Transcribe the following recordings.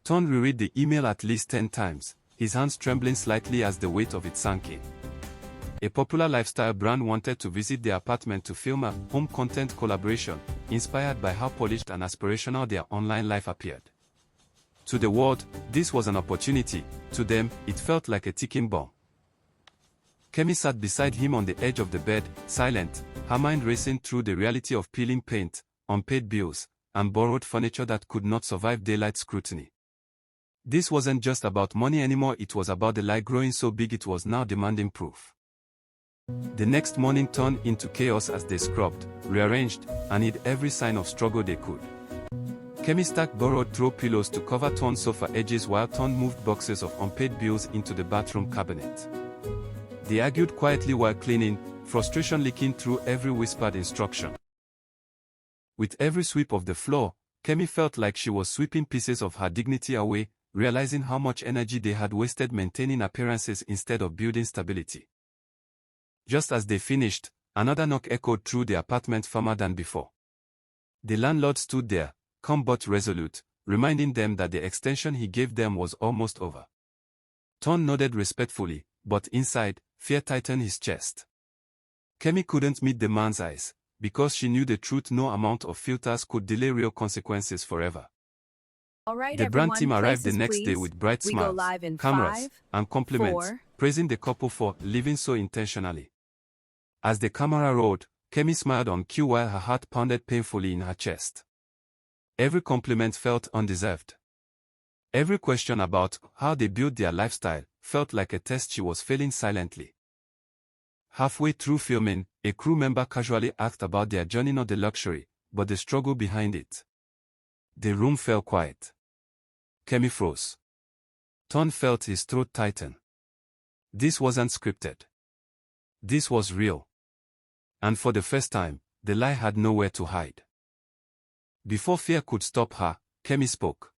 Ton reread the email at least 10 times, his hands trembling slightly as the weight of it sank in. A popular lifestyle brand wanted to visit their apartment to film a home content collaboration, inspired by how polished and aspirational their online life appeared. To the world, this was an opportunity. To them, it felt like a ticking bomb. Kemi sat beside him on the edge of the bed, silent, her mind racing through the reality of peeling paint, unpaid bills, and borrowed furniture that could not survive daylight scrutiny. This wasn't just about money anymore, it was about the lie growing so big it was now demanding proof. The next morning turned into chaos as they scrubbed, rearranged, and hid every sign of struggle they could. Kemi stacked borrowed throw pillows to cover torn sofa edges while Ton moved boxes of unpaid bills into the bathroom cabinet. They argued quietly while cleaning, frustration leaking through every whispered instruction. With every sweep of the floor, Kemi felt like she was sweeping pieces of her dignity away, realizing how much energy they had wasted maintaining appearances instead of building stability. Just as they finished, another knock echoed through the apartment firmer than before. The landlord stood there, calm but resolute, reminding them that the extension he gave them was almost over. Ton nodded respectfully, but inside, fear tightened his chest. Kemi couldn't meet the man's eyes, because she knew the truth: no amount of filters could delay real consequences forever. The brand team arrived the next day with bright smiles, cameras, and compliments, praising the couple for living so intentionally. As the camera rolled, Kemi smiled on cue while her heart pounded painfully in her chest. Every compliment felt undeserved. Every question about how they built their lifestyle felt like a test she was failing silently. Halfway through filming, a crew member casually asked about their journey, not the luxury, but the struggle behind it. The room fell quiet. Kemi froze. Ton felt his throat tighten. This wasn't scripted. This was real. And for the first time, the lie had nowhere to hide. Before fear could stop her, Kemi spoke.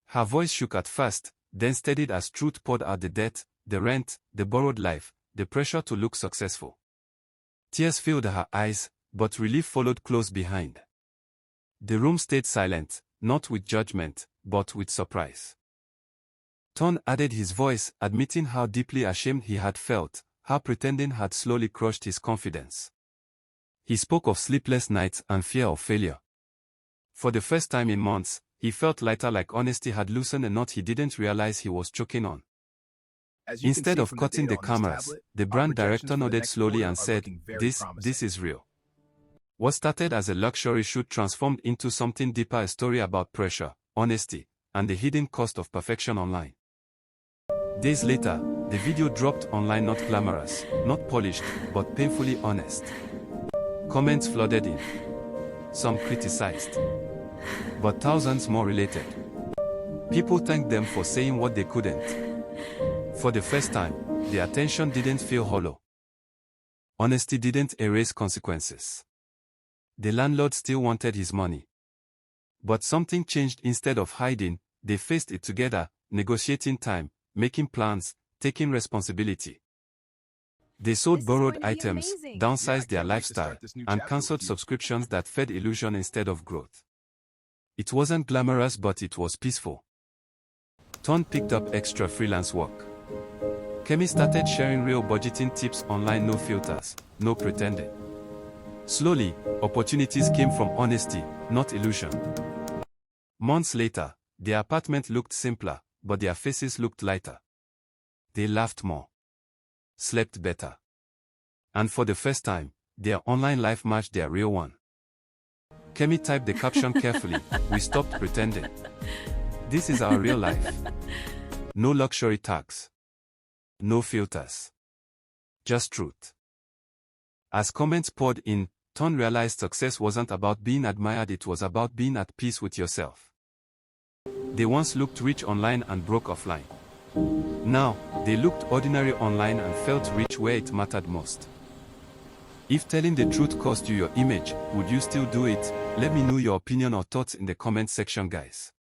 Her voice shook at first, then steadied as truth poured out: the debt, the rent, the borrowed life, the pressure to look successful. Tears filled her eyes, but relief followed close behind. The room stayed silent, not with judgment, but with surprise. Ton added his voice, admitting how deeply ashamed he had felt, how pretending had slowly crushed his confidence. He spoke of sleepless nights and fear of failure. For the first time in months, he felt lighter, like honesty had loosened a knot he didn't realize he was choking on. Instead of cutting the cameras, the brand director nodded slowly and said, This is real. What started as a luxury shoot transformed into something deeper, a story about pressure, honesty, and the hidden cost of perfection online. Days later, the video dropped online, not glamorous, not polished, but painfully honest. Comments flooded in. Some criticized, but thousands more related. People thanked them for saying what they couldn't. For the first time, the attention didn't feel hollow. Honesty didn't erase consequences. The landlord still wanted his money. But something changed. Instead of hiding, they faced it together, negotiating time, making plans, taking responsibility. They sold borrowed items, downsized their lifestyle, and cancelled subscriptions that fed illusion instead of growth. It wasn't glamorous, but it was peaceful. Ton picked up extra freelance work. Kemi started sharing real budgeting tips online, no filters, no pretending. Slowly, opportunities came from honesty, not illusion. Months later, their apartment looked simpler, but their faces looked lighter. They laughed more, slept better. And for the first time, their online life matched their real one. Kemi typed the caption carefully: "We stopped pretending. This is our real life. No luxury tags. No filters. Just truth." As comments poured in, Ton realized success wasn't about being admired, it was about being at peace with yourself. They once looked rich online and broke offline. Now, they looked ordinary online and felt rich where it mattered most. If telling the truth cost you your image, would you still do it? Let me know your opinion or thoughts in the comment section, guys.